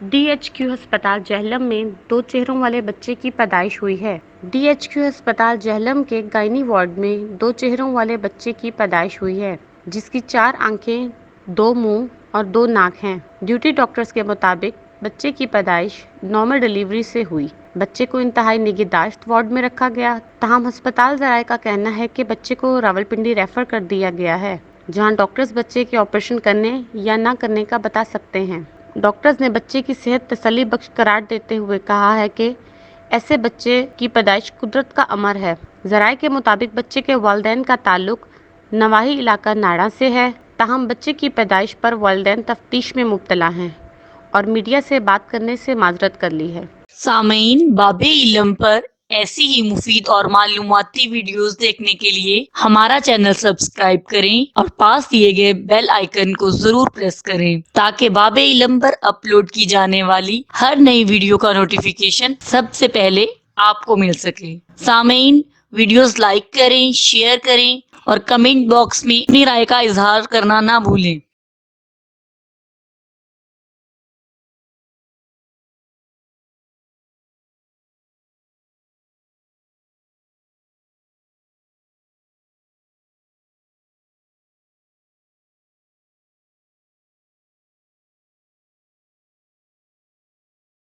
D H Q ہسپتال جہلم میں 2 چہروں والے بچے کی پیدائش ہوئی ہے۔ ڈی ایچ کیو ہسپتال جہلم کے گائنی وارڈ میں 2 چہروں والے بچے کی پیدائش ہوئی ہے، جس کی 4 آنکھیں، 2 منہ اور 2 ناک ہیں۔ ڈیوٹی ڈاکٹرز کے مطابق بچے کی پیدائش نارمل ڈیلیوری سے ہوئی۔ بچے کو انتہائی نگہداشت وارڈ میں رکھا گیا، تاہم ہسپتال ذرائع کا کہنا ہے کہ بچے کو راولپنڈی ریفر کر دیا گیا ہے، جہاں ڈاکٹرز بچے کے آپریشن کرنے یا نہ کرنے کا بتا سکتے ہیں۔ ڈاکٹرز نے بچے کی صحت تسلی بخش قرار دیتے ہوئے کہا ہے کہ ایسے بچے کی پیدائش قدرت کا امر ہے۔ ذرائع کے مطابق بچے کے والدین کا تعلق نواحی علاقہ ناڑا سے ہے، تاہم بچے کی پیدائش پر والدین تفتیش میں مبتلا ہیں اور میڈیا سے بات کرنے سے معذرت کر لی ہے۔ سامعین، باب علم پر ایسی ہی مفید اور معلوماتی ویڈیوز دیکھنے کے لیے ہمارا چینل سبسکرائب کریں اور پاس دیے گئے بیل آئیکن کو ضرور پریس کریں تاکہ باب علم پر اپلوڈ کی جانے والی ہر نئی ویڈیو کا نوٹیفیکیشن سب سے پہلے آپ کو مل سکے۔ سامعین، ویڈیوز لائک کریں، شیئر کریں اور کمنٹ باکس میں اپنی رائے کا اظہار کرنا نہ بھولیں۔